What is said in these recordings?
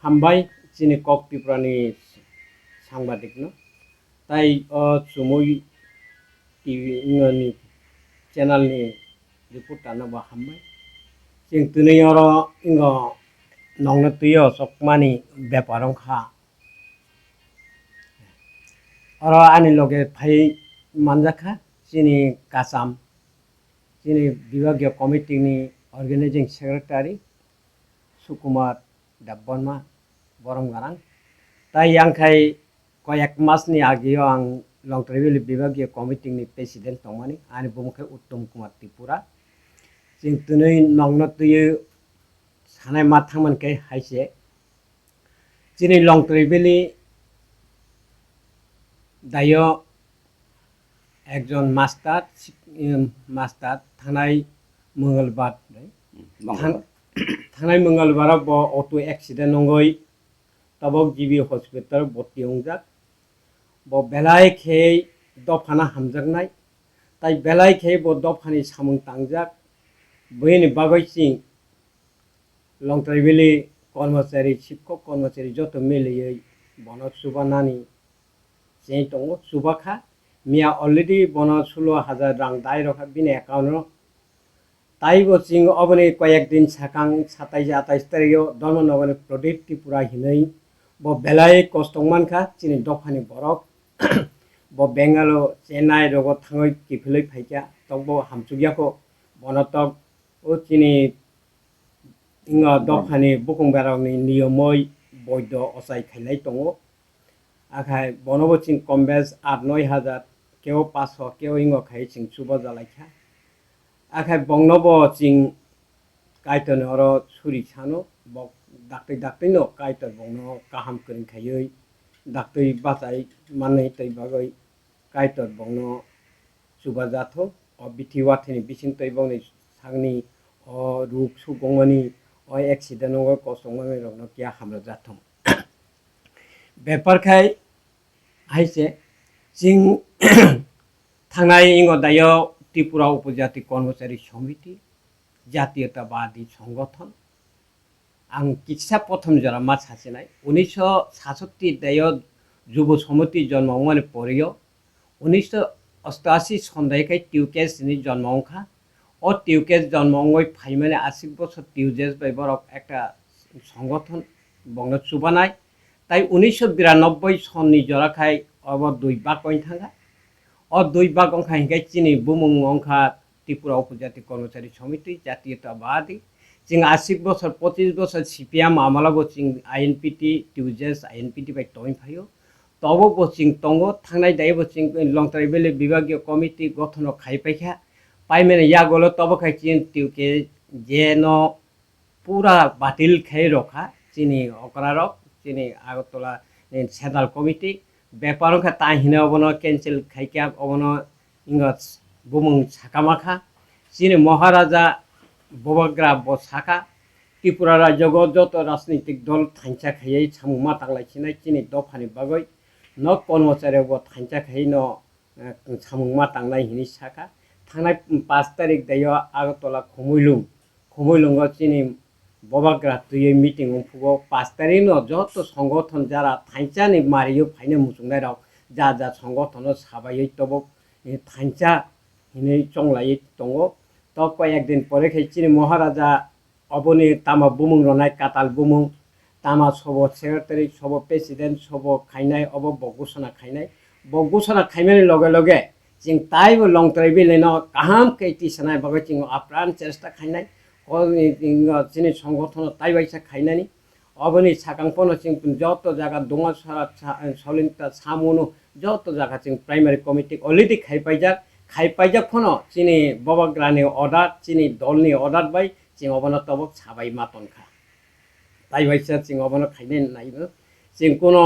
হামবাই চিনি কক্টিপ্রানি সাংবাদিক ন তাই চুমুই TV ni channel ni reporter na ba hammai sing tunai oro ingo nongna tuyo sokmani beparong kha oro ani loge phai manjakha chini kasam chini bibhagya committee ni organizing secretary sukumar dabbonma borong garang tai yangkhai koyak masni ageo ang Longtharai bibhagya committee ni president tongmani ani bumkhe Thum Tripura sing tunai nongna tuyo sanai mathangman kai haise chini Longtharai dayo ekjon master thanai mangalbar thanai mangalbar bo auto accident nongoi tabok GB hospital boti ongjak bo belai khei dofana hamjaknai tai belai khei bo dofani samung tangjak boini bagoi sing Longtharai কর্মচারী শিক্ষক কর্মচারী যত মিলিয়ে বন সুবানানি সেই tongo subakha মিয়া already বন 16,000 রাং দাই রখা বিনে অ্যাকাউন্ট তাই বচিং অবনি কয়েকদিন সাকাং 27-28 তারিখ ধর্মনগরে প্রদীপ ত্রিপুরা হিনই ব বেলাই কষ্টংমানখা চিনি দফানি বরক ব বেঙ্গালো চেন্নাই রগ থাঙই কিফিলৈ ফাইকা তক হামচুগিয়াখো বনতক ও চিনি inga dofani bukung berang ni niyomoi boido osai khailai tongo akhai bonobo ching kombes 8-9,000 keo 500 keo ingo khai ching suba jalaikha akhai bongnobo ching kaiton oro suri chano bok daktai no kaiton bongno kaham kring khayoi daktai batai manai tai bagoi kaiton bongno suba jatho obiti wathini bising tai bongni sangni o ruk sugongmani ওই accident ও কষ্টংমানি রংনো কিয়া হামলা জাথম ব্যাপার খাই হাইছে চিং থানাই ইঙ্গ দায় ত্রিপুরা উপজাতি কর্মচারী সমিতি জাতীয়তাবাদী সংগঠন আং কিছা প্রথম জরা মা সাচিনাই 1967 দায় যুব সমিতি জন্মমানে পরেও 1988 সন্ধ্যায় টিউকেস ni জন্মংখা ও টিউকেস জন্মঙ্গই ফাইমানে 80 বছর টিউজেস বাই বরক একটা সংগঠন বংন সুবানাই তাই 1992 সননি জরাখাই অব 2 ভাগ কইন থাঙ্গা ও 2 ভাগ অংখা হিঙ্গাই চিনি বুমুং অংখা ত্রিপুরা উপজাতি কর্মচারী সমিতি জাতীয়তাবাদী চিং 80 বছর 25 বছর সিপিএম আমালাবো চিং আইএনপিটি টিউজেস আইএনপিটি বাই টইন ফাইও তবো বচিং তঙ্গ থাংনাই দাই বচিং লংথারাই বিভাগীয় কমিটি গঠন খাইপাইখা পাইমেনে ইয়াগলো তবো খাই চিন টিউকে যেনো পুরা বাতিল খাই রখা চিনি অকরারক চিনি আগরতলা সেন্ট্রাল কমিটি ব্যাপারখা তাহিনে অবন ক্যান্সেল খাইকা অবন ইংজ বুমুং সাকামাখা চিনি মহারাজা ববগ্রা বসাকা ত্রিপুরা রাজ্য যত রাজনৈতিক দল থাইনচা খাইयै সামুমা তাংলাইছিনাই চিনি দফানি বাগৈ ন কর্মচারী থাইনচা খাই ন সামুমা তাংলাই হিনি সাকা থানায় 5 তারিখ দায় আগরতলা খমৈলুঙ্গ চিনি ববাগ্রা তুই মিটিং ফুগো 5 তারিখ ন যত সংগঠন যারা থাইচানি মারিও ফাইনে মুসুংনাই রাও যা যা সংগঠন সাবাই তব থাইচা হিনে চংলাই দङ তো কয়েকদিন পরে খাই চিনি মহারাজা অবনি তামা বুমুং রনাই কাতাল বুমুং তামা সব সেক্রেটারি সব প্রেসিডেন্ট সব খাইনাই অব বগোসনা খাইনাই বগোসনা খাইমানি লগে লগে চিং তাইবো Longtharai ন কাহাম কেটি সানাই বাগৈ চিং আপ্রাণ চেষ্টা খাইনাই চিনি সংগঠন তাইবাইসা খাইনানি অবনি সাকাংপন চিং যত জায়গা দঙা সলিনতা সামুনো যত জায়গা চিং প্রাইমারি কমিটি অলরেডি খাইপাইজাক ফোন চিনি ববাগ্রানি অর্ডার চিনি দলনি অর্ডার বাই চিং অবন তবক সাবাই মাতনখা তাইবাইসা চিং অবন খাইনাই নাইব চিং কোনো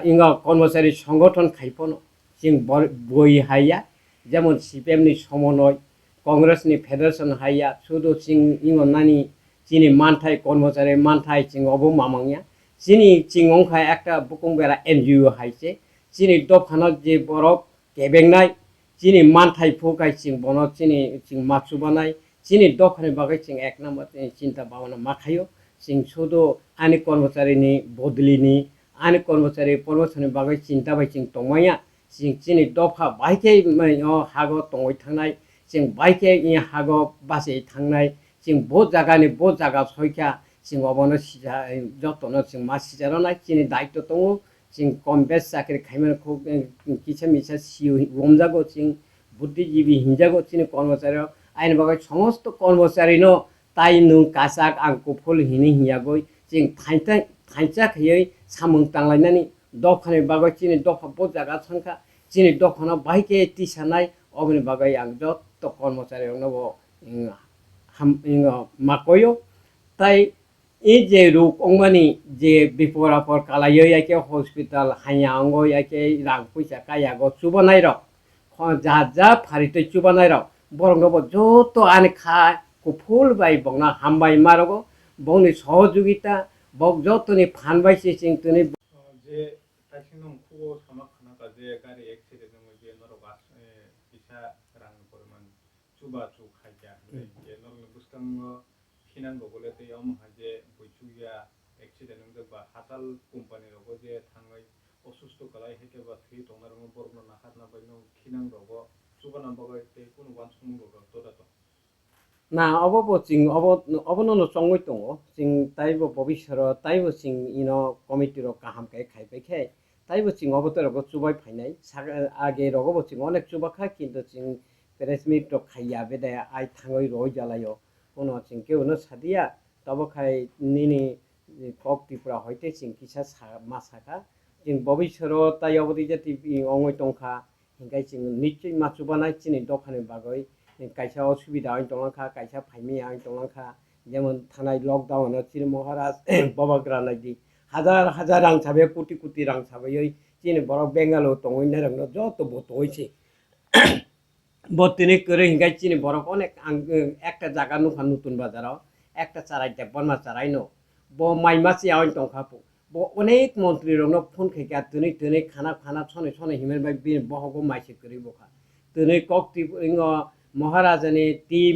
ইঙ্গা কর্মচারী সংগঠন খাইপন চিং বই হাইয়া যেমন সিপিএমনি সমন্বয় কংগ্রেসনি ফেডারেশন হাইয়া শুধু চিং ইঙ্গো নানি চিনি মানথাই কর্মচারী মানথাই চিং অব মামাংয়া চিনি চিং অংখা একটা বুকুং বেড়া এনজিও হাইছে চিনি দফানত যে বরফ কেবেংনাই চিনি মানথাই ফুকাই চিং বন চিনি চিং মাছুবানাই চিনি দফানি বাগৈ চিং 1 নম্বর চিন্তা ভাবনা মাখাইও जों शुद्ध आनि कर्मचारिनि बदलिनि आनि कर्मचारि प्रमोशननि बागै चिन्ता बाय जों दंमाया जों दिनै दफा बायखे हागो दंबाय थानाय जों बायखे हागो बासै थांनाय जों बहुत जागा सयखा जों अबावनो सिजा जतनो जों मा सिजारनाय दिनै दायित्व दङ जों कम बेस चाकरि खायमानखौ किसा मिसा सिउ हमजागो जों बुद्धिजीवी हिंजागो दिनै कर्मचारि आइनि बागै समस्त कर्मचारिनो ताई नों कासाक आं कुफुल हिनि हियागै जों थाइचाखैयै सामों तांलायनानै दखानि बागै दिनै दफा बहुत जागा सांखा दिनै दखानाव बायखे तिसानाय अबनि बागै आं जत कर्मचारियावनो माकयो ताई इ जे रोग अंगमानि जे बिफर आफर कालायै याके हस्पिटाल हायाङो याके रां पैसा कायागो चुबानाय रक जा फारितै चुबानाय रक बरंगबो जत आनि खा कुफुल बाय बंना हामबाय मारगो बंनि सहयोगिता बक जतनि फानबायसे सिं तनि जे तासिंनं खुगो सामा खानाका जे गारि एक्सिडेंट नंगो जे नरक किसा रां परिमाण चुबा चु खाइया जे नरक बुस्कां खिनान बगले ते यम हाजे बयचुया एक्सिडेंट नंगो बा हाताल कंपनी रगो जे थांगै असुस्थ कलाय हेके बा थि तंनारंग बरगनो नाखारना बायनो खिनां रगो चुबा नांबगै ते कुनु वान संग रगो तोदातो ना अबो चिं अबो नो चंगै दङ चिं ताइबो भबिष्यर ताइबो चिं इनो कमिटि रो काहाम के खाइबैखे ताइबो चिं अबो तरगो चुबाय फाइनाय आगे रगो चिं अनेक चुबाखा किन्तु चिं प्रेसमिट रो खाइया बेदा आइ थाङै रय जालायो कोनो चिं केउनो सादिया तबो खाइ निनि कक्तिफ्रा हयते चिं किसा मासाखा चिं भबिष्यर ताइ अबदि जाति अंगै तंखा हिंगाय चिं निश्चय माचुबानाय चिनि दखानि बागै कायसा असुबिदा आइन तंलांखा कायसा फाइमी आइन तंलांखा जेमन थानाय लकडाउन चिनि महाराज बबाग्रा नायदि हजार रां साबे कोटि रां साबै चिनि बरक बेंगालुरु तंगैना रंनो जत बतोइसे बत्तिनि करे हिंगाय चिनि बरक अनेक একটা জায়গা নুখা নতুন বাজারাও একটা চারাইতে বনমা চারাইনো ব মাইমাসি আইন টংখাপো ব অনেক মন্ত্রী রংনো ফোন খেকা তनै খানা সনে হিমেন বাই বহগো মাইসে করি বখা तनै कक्ति महाराजानि टीम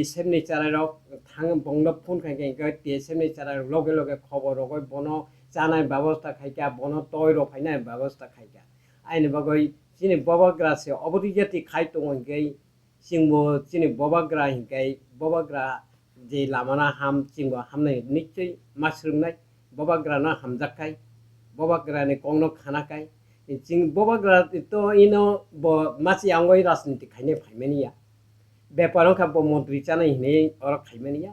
सेमनि चारायरक थाङ बंनो फोन खाइके सेमनि चाराय लगे खबर रगय बनो जानाय व्यवस्था खाइका बनो तयरो फाइनाय व्यवस्था खाइका आइनि बगै चिनि बबाग्रा से अबदि जाति खाइ तंगै चिंबो चिनि बबाग्रा हिंगाय बबाग्रा जे लामाना हाम चिंबो हामनाय निश्चय मासरुंनाय बबाग्रा ना हामजाखाय बबाग्रानि कंनो खानाखाय चिं बबाग्रा तो इनो मासी आंगै राजनीति खाइने फाइमेनिया व्यापारों का मंत्री चाने हिने और खाइमेनिया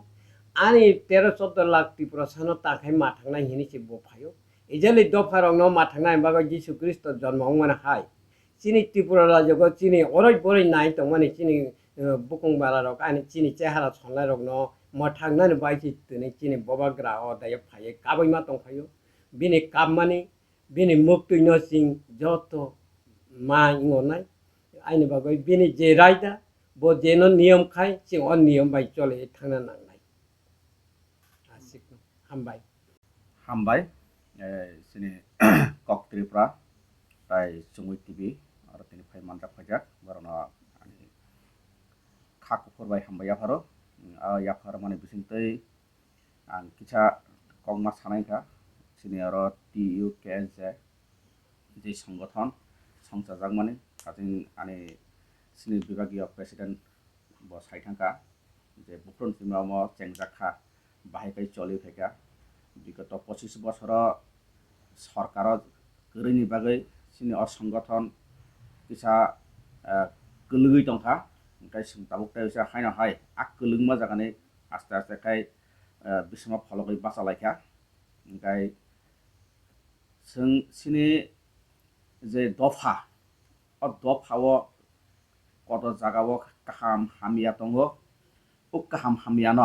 आनी 13-14 लाख त्रिपुरा सानो ताखाय माथांना हिने से बफायो इजले दफारंग न माथांना बागै जीसु ख्रिस्ट जन्म अंगना हाय चिनि त्रिपुरा राज्यको चिनि ओरै बोरै नाय त माने चिनि बुकुंबारा रक आनी चिनि चेहारा छनलाय रक न मथांना बायसि तनै चिनि बबाग्रा अदाय फाय काबैमा तंफायो बिनि काबमानि बिनि मुक्ति न सिं जत मा इंगनाय आइनि बागै बिनि जे रायदा बो जेनो नियम खाय सिं अन नियम बाय चले थांना नांनाय आसिक हामबाय sini kok tripra tai sungui tv aro tini phai manjak phajak barona ani khak forbai hamba yafaro yafaro mane bisingtei ang kicha kongma sanai kha sini aro Tuksj je সংগঠন সংসাজাক mane kating ani sini bibagiyo president bo saithangka je bufron simamo chengjak bahaikai choli theka বিগত 25 বছর সরকার গরৈনি বাগৈ সিনি অসংগঠন কিসা গলুই টংখা ओमफ्राय दाबुकटाय हायना हाय आक गलुंमा जागाने आस्ते आस्ते खाय बिसमा फलगै बासालायखा ओमफ्राय जों सिनि जे दफा अ दफाव कत जागाव काहाम हामिया दंगो उ काहाम हामिया न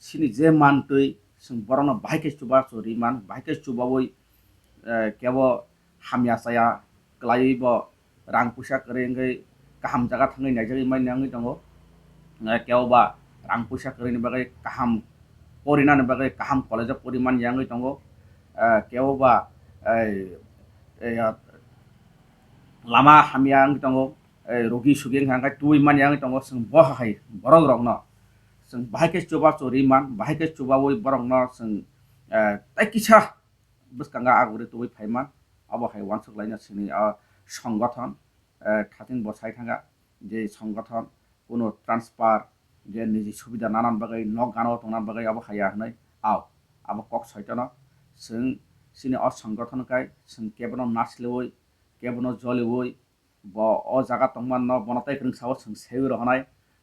सिनि जे मानतै जों बरनो बाहायके चुबा चुरिमान बाहायके चुबावै केवो हामिया साया क्लाइब रां पैसा करेंगै काहाम जागा थाङै नायजै मायनाङै दङ केवबा रां पैसा करेनि बागै काहाम परिनानि बागै काहाम कलेज परिमान याङै दङ केवबा लामा हामिया दङ रोगी सुगिं हांगाय तुइ मान याङै दङ जों बहाय बरं रंनो जों बाहायके चुबा चोरिमान बाहायके चुबा वै बरंनो जों ताइकिसा बसकांगा आगुरे तो वै फाइमान अब हाय वानसक लाइना सिनि संगठन थाथिं बसाय थांगा जे संगठन कोनो ट्रान्सफार जे निजी सुबिदा नानान बागै न गानो तंनान बागै अब हाया हनै अब कक सयतन जों सिनि संगठन काय जों केबनो नाचलेवै केबनो जलेवै ब जागा तंमान न बनताय ग्रंसाव जों सेउ रहनाय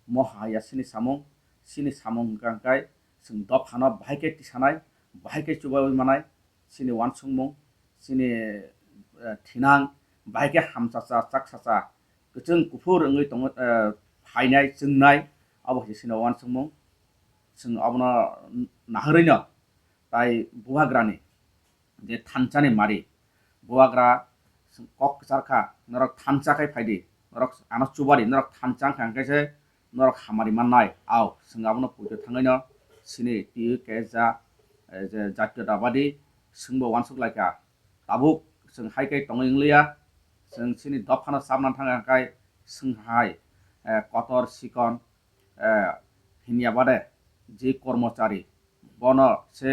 म हाया सिनि सामं गांकाय जों दफाना बाहायके तिसानाय बाहायके चुबावै मानाय सिनि वानसुंमं सिनि थिनां बाहायके हामसासा चाकसासा गोजों गुफुर ओङै दङ फायनाय जोंनाय अब सिनि वानसुंमं जों अबनो नाहरैनो ताय बुहाग्रानि जे थानचानि मारि बुहाग्रा कक जारखा नरक थानचाखाय फायदि नरक आनो चुबारि नरक थानचां खांखायसे नरक हामारि माननाय जों आबनो पुजो थाङैनो सिनि टिउ केजा जे जातीयताबादि जोंबो वानसुक लायका ताबुक जों हायके तङैंलिया जों सिनि दफाना साबना थांगाखाय जोंहाय कतर सिकन हिनियाबादे जे कर्मचारी बनो से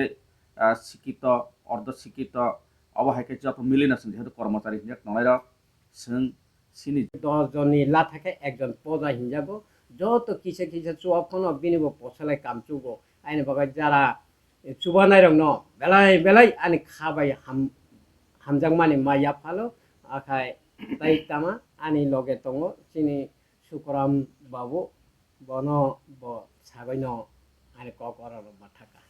शिक्षित अर्ध शिक्षित अब हायके जत मिलिना जों जेहेतु कर्मचारी हिंजाक नलाय जों सिनि 10 জনनि লা থাকে একজন পজা হিনজাবো যত কিসে কিসে চুয়াফোন বিনিব পছলাই কাম চুবো আইনে বাগাই যারা চুবানাই রং ন বেলাই বেলাই আনি খাবাই হামজাং মানি মাইয়া ফালো আখাই তাই তামা আনি লগে দङ চিনি সুকরাম বাবু বন ব সাবাইন আনি কক অরার মাথাকা